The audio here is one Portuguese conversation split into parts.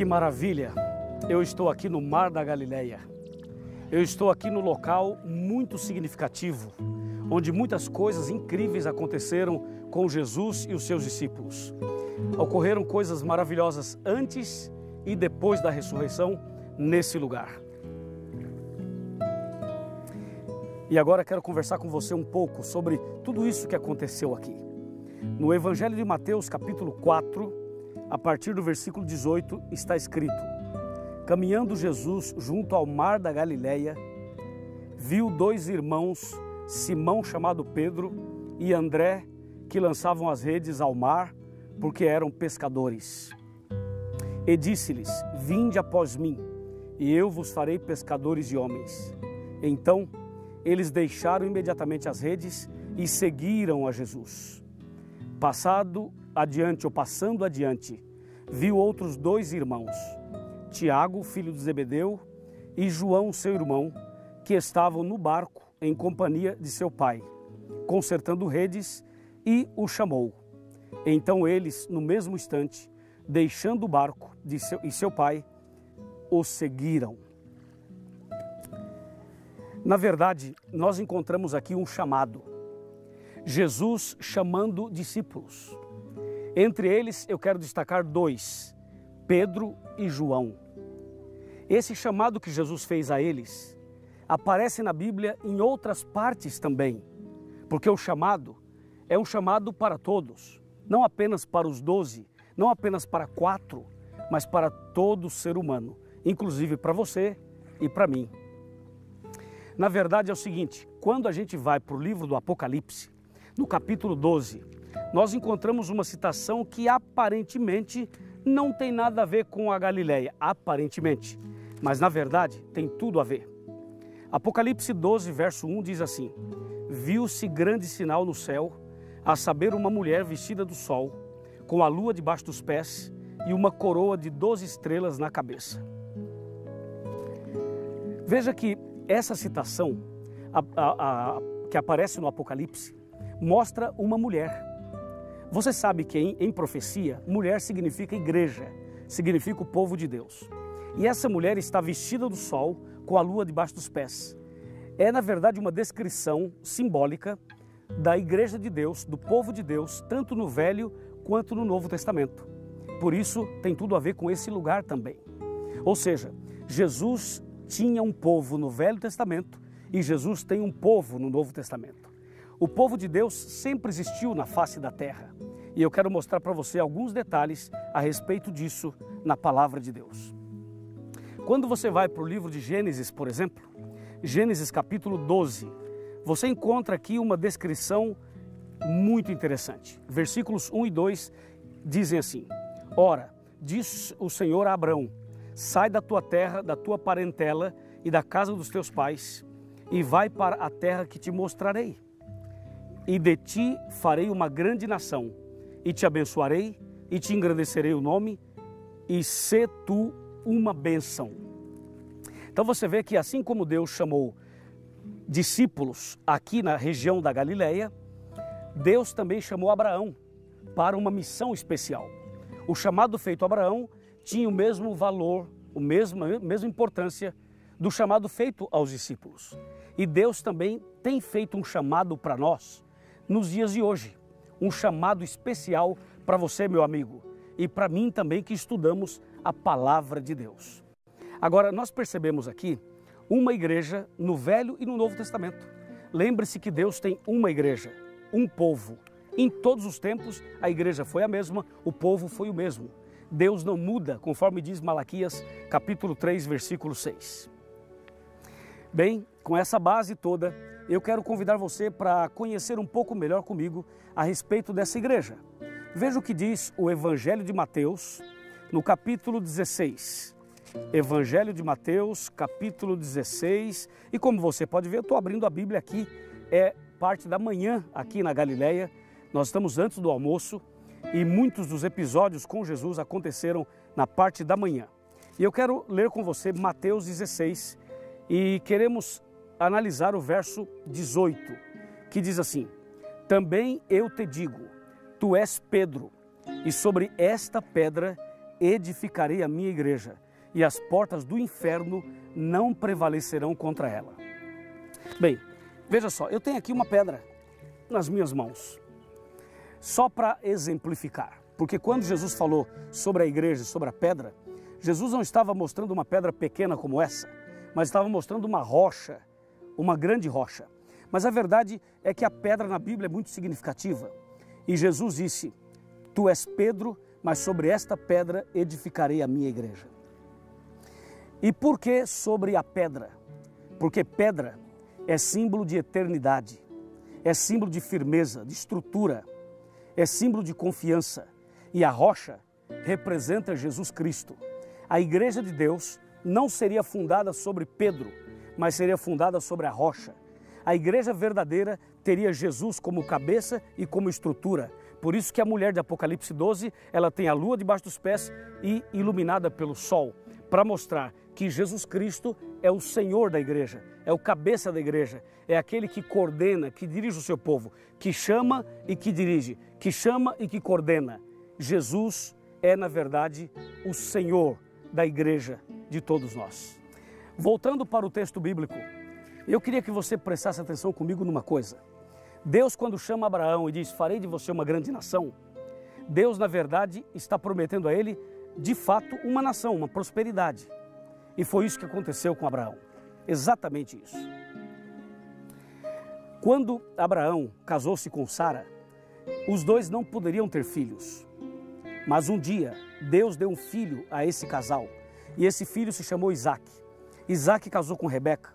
Que maravilha! Eu estou aqui no Mar da Galileia. Eu estou aqui no local muito significativo, onde muitas coisas incríveis aconteceram com Jesus e os seus discípulos. Ocorreram coisas maravilhosas antes e depois da ressurreição nesse lugar. E agora quero conversar com você um pouco sobre tudo isso que aconteceu aqui. No Evangelho de Mateus, capítulo 4, a partir do versículo 18, está escrito: caminhando Jesus junto ao mar da Galileia, viu dois irmãos, Simão chamado Pedro e André, que lançavam as redes ao mar, porque eram pescadores. E disse-lhes: vinde após mim, e eu vos farei pescadores de homens. Então, eles deixaram imediatamente as redes e seguiram a Jesus. Passando adiante, viu outros dois irmãos, Tiago, filho de Zebedeu, e João, seu irmão, que estavam no barco em companhia de seu pai, consertando redes, e o chamou. Então eles, no mesmo instante, deixando o barco e seu pai, o seguiram. Na verdade, nós encontramos aqui um chamado. Jesus chamando discípulos. Entre eles, eu quero destacar dois, Pedro e João. Esse chamado que Jesus fez a eles aparece na Bíblia em outras partes também, porque o chamado é um chamado para todos, não apenas para os 12, não apenas para 4, mas para todo ser humano, inclusive para você e para mim. Na verdade é o seguinte, quando a gente vai para o livro do Apocalipse, no capítulo 12, nós encontramos uma citação que aparentemente não tem nada a ver com a Galileia, aparentemente, mas na verdade tem tudo a ver. Apocalipse 12, verso 1 diz assim: viu-se grande sinal no céu, a saber, uma mulher vestida do sol, com a lua debaixo dos pés e uma coroa de 12 estrelas na cabeça. Veja que essa citação que aparece no Apocalipse mostra uma mulher. Você sabe que em profecia, mulher significa igreja, significa o povo de Deus. E essa mulher está vestida do sol, com a lua debaixo dos pés. É, na verdade, uma descrição simbólica da igreja de Deus, do povo de Deus, tanto no Velho quanto no Novo Testamento. Por isso, tem tudo a ver com esse lugar também. Ou seja, Jesus tinha um povo no Velho Testamento e Jesus tem um povo no Novo Testamento. O povo de Deus sempre existiu na face da terra. E eu quero mostrar para você alguns detalhes a respeito disso na palavra de Deus. Quando você vai para o livro de Gênesis, por exemplo, Gênesis capítulo 12, você encontra aqui uma descrição muito interessante. Versículos 1 e 2 dizem assim: ora, disse o Senhor a Abrão: sai da tua terra, da tua parentela e da casa dos teus pais, e vai para a terra que te mostrarei. E de ti farei uma grande nação, e te abençoarei, e te engrandecerei o nome, e sê tu uma bênção. Então você vê que assim como Deus chamou discípulos aqui na região da Galileia, Deus também chamou Abraão para uma missão especial. O chamado feito a Abraão tinha o mesmo valor, a mesma importância do chamado feito aos discípulos. E Deus também tem feito um chamado para nós nos dias de hoje. um chamado especial para você, meu amigo, e para mim também que estudamos a palavra de Deus. Agora, nós percebemos aqui uma igreja no Velho e no Novo Testamento. Lembre-se que Deus tem uma igreja, um povo. Em todos os tempos, a igreja foi a mesma, o povo foi o mesmo. Deus não muda, conforme diz Malaquias, capítulo 3, versículo 6. Bem, com essa base toda, eu quero convidar você para conhecer um pouco melhor comigo a respeito dessa igreja. Veja o que diz o Evangelho de Mateus, no capítulo 16. Evangelho de Mateus, capítulo 16. E como você pode ver, eu estou abrindo a Bíblia aqui, é parte da manhã aqui na Galileia. Nós estamos antes do almoço e muitos dos episódios com Jesus aconteceram na parte da manhã. E eu quero ler com você Mateus 16 e queremos analisar o verso 18, que diz assim: Também eu te digo, tu és Pedro, e sobre esta pedra edificarei a minha igreja, e as portas do inferno não prevalecerão contra ela. Bem, veja só, eu tenho aqui uma pedra nas minhas mãos, só para exemplificar, porque quando Jesus falou sobre a igreja, sobre a pedra, Jesus não estava mostrando uma pedra pequena como essa, mas estava mostrando uma rocha, uma grande rocha. Mas a verdade é que a pedra na Bíblia é muito significativa. E Jesus disse, tu és Pedro, mas sobre esta pedra edificarei a minha igreja. E por que sobre a pedra? Porque pedra é símbolo de eternidade, é símbolo de firmeza, de estrutura, é símbolo de confiança. E a rocha representa Jesus Cristo. A igreja de Deus não seria fundada sobre Pedro, mas seria fundada sobre a rocha. A igreja verdadeira teria Jesus como cabeça e como estrutura. Por isso que a mulher de Apocalipse 12, ela tem a lua debaixo dos pés e iluminada pelo sol, para mostrar que Jesus Cristo é o Senhor da igreja, é o cabeça da igreja, é aquele que coordena, que dirige o seu povo, que chama e que dirige, que chama e que coordena. Jesus é, na verdade, o Senhor da igreja de todos nós. Voltando para o texto bíblico, eu queria que você prestasse atenção comigo numa coisa. Deus, quando chama Abraão e diz, farei de você uma grande nação, Deus, na verdade, está prometendo a ele, de fato, uma nação, uma prosperidade. E foi isso que aconteceu com Abraão. Exatamente isso. Quando Abraão casou-se com Sara, os dois não poderiam ter filhos. Mas um dia, Deus deu um filho a esse casal. E esse filho se chamou Isaac. Isaac casou com Rebeca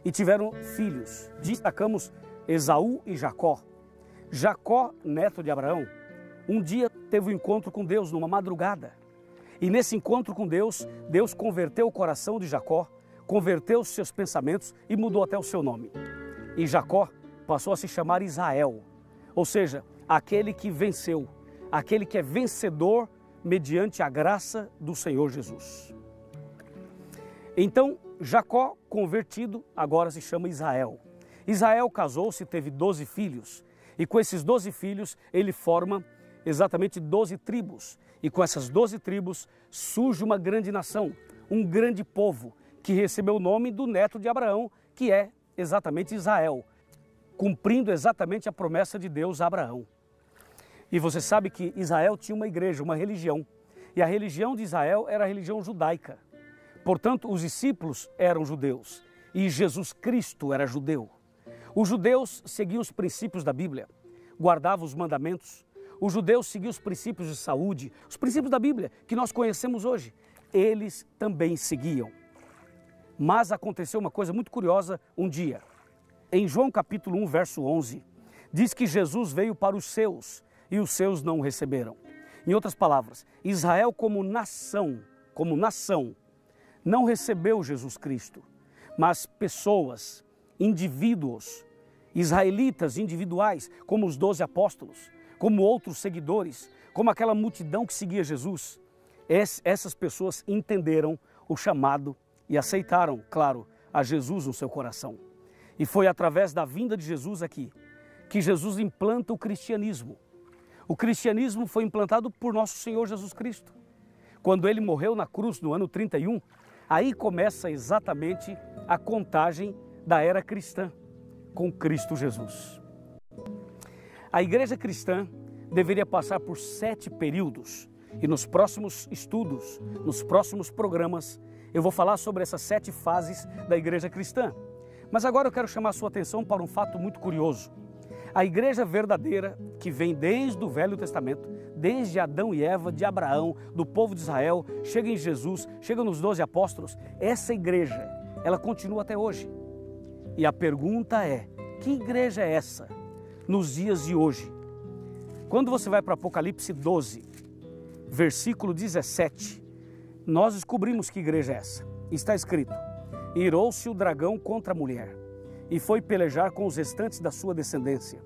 e tiveram filhos. Destacamos Esaú e Jacó. Jacó, neto de Abraão, um dia teve um encontro com Deus numa madrugada. E nesse encontro com Deus, Deus converteu o coração de Jacó, converteu os seus pensamentos e mudou até o seu nome. E Jacó passou a se chamar Israel, ou seja, aquele que venceu, aquele que é vencedor mediante a graça do Senhor Jesus. Então, Jacó, convertido, agora se chama Israel. Israel casou-se, teve 12 filhos, e com esses 12 filhos ele forma exatamente 12 tribos. E com essas 12 tribos surge uma grande nação, um grande povo, que recebeu o nome do neto de Abraão, que é exatamente Israel, cumprindo exatamente a promessa de Deus a Abraão. E você sabe que Israel tinha uma igreja, uma religião, e a religião de Israel era a religião judaica. Portanto, os discípulos eram judeus e Jesus Cristo era judeu. Os judeus seguiam os princípios da Bíblia, guardavam os mandamentos. Os judeus seguiam os princípios de saúde, os princípios da Bíblia que nós conhecemos hoje. Eles também seguiam. Mas aconteceu uma coisa muito curiosa um dia. Em João capítulo 1, verso 11, diz que Jesus veio para os seus e os seus não o receberam. Em outras palavras, Israel como nação, não recebeu Jesus Cristo, mas pessoas, indivíduos, israelitas individuais, como os 12 apóstolos, como outros seguidores, como aquela multidão que seguia Jesus, essas pessoas entenderam o chamado e aceitaram, claro, a Jesus no seu coração. E foi através da vinda de Jesus aqui que Jesus implanta o cristianismo. O cristianismo foi implantado por nosso Senhor Jesus Cristo. Quando ele morreu na cruz no ano 31, aí começa exatamente a contagem da era cristã com Cristo Jesus. A igreja cristã deveria passar por 7 períodos. E nos próximos estudos, nos próximos programas, eu vou falar sobre essas 7 fases da igreja cristã. Mas agora eu quero chamar a sua atenção para um fato muito curioso. A igreja verdadeira, que vem desde o Velho Testamento, desde Adão e Eva, de Abraão, do povo de Israel, chega em Jesus, chega nos 12 apóstolos, essa igreja, ela continua até hoje. E a pergunta é, que igreja é essa nos dias de hoje? Quando você vai para Apocalipse 12, versículo 17, nós descobrimos que igreja é essa. Está escrito: irou-se o dragão contra a mulher e foi pelejar com os restantes da sua descendência,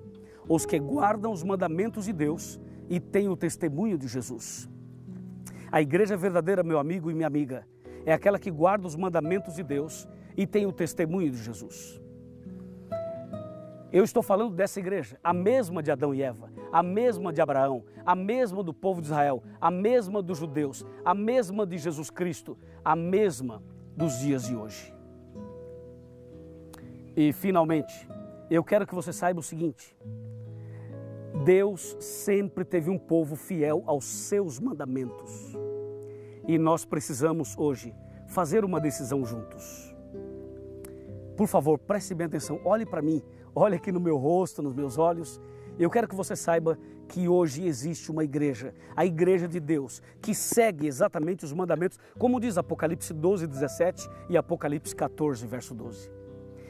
os que guardam os mandamentos de Deus e têm o testemunho de Jesus. A igreja verdadeira, meu amigo e minha amiga, é aquela que guarda os mandamentos de Deus e tem o testemunho de Jesus. Eu estou falando dessa igreja, a mesma de Adão e Eva, a mesma de Abraão, a mesma do povo de Israel, a mesma dos judeus, a mesma de Jesus Cristo, a mesma dos dias de hoje. E finalmente, eu quero que você saiba o seguinte: Deus sempre teve um povo fiel aos seus mandamentos. E nós precisamos hoje fazer uma decisão juntos. Por favor, preste bem atenção, olhe para mim, olhe aqui no meu rosto, nos meus olhos. Eu quero que você saiba que hoje existe uma igreja, a igreja de Deus, que segue exatamente os mandamentos, como diz Apocalipse 12, 17 e Apocalipse 14, verso 12.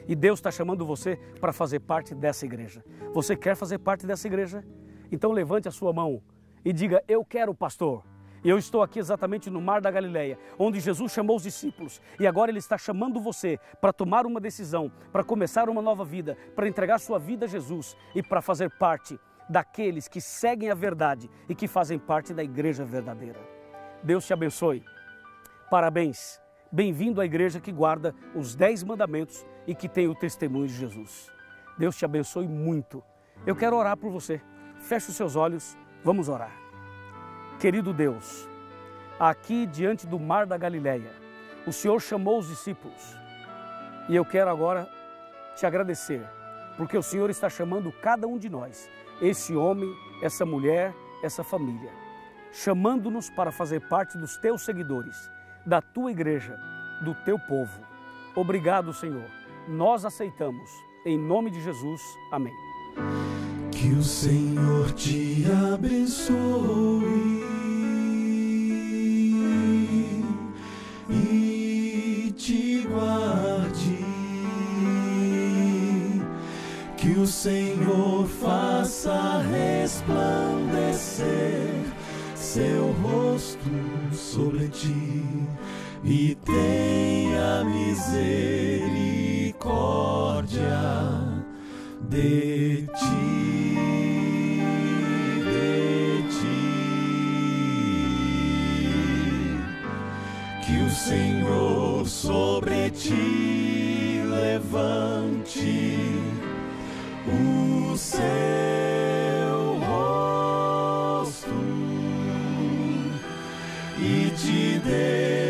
E Deus está chamando você para fazer parte dessa igreja. Você quer fazer parte dessa igreja? Então levante a sua mão e diga: eu quero, pastor. E eu estou aqui exatamente no Mar da Galileia, onde Jesus chamou os discípulos. E agora Ele está chamando você para tomar uma decisão, para começar uma nova vida, para entregar sua vida a Jesus e para fazer parte daqueles que seguem a verdade e que fazem parte da igreja verdadeira. Deus te abençoe. Parabéns. Bem-vindo à igreja que guarda os 10 mandamentos e que tem o testemunho de Jesus. Deus te abençoe muito. Eu quero orar por você. Feche os seus olhos, vamos orar. Querido Deus, aqui diante do Mar da Galileia, o Senhor chamou os discípulos e eu quero agora te agradecer, porque o Senhor está chamando cada um de nós, esse homem, essa mulher, essa família, chamando-nos para fazer parte dos teus seguidores, da tua igreja, do teu povo. Obrigado, Senhor. Nós aceitamos. Em nome de Jesus. Amém. Que o Senhor te abençoe e te guarde. Que o Senhor faça resplandecer seu rosto sobre ti e tenha misericórdia de ti, de ti. Que o Senhor sobre ti levante o seu rosto e te dê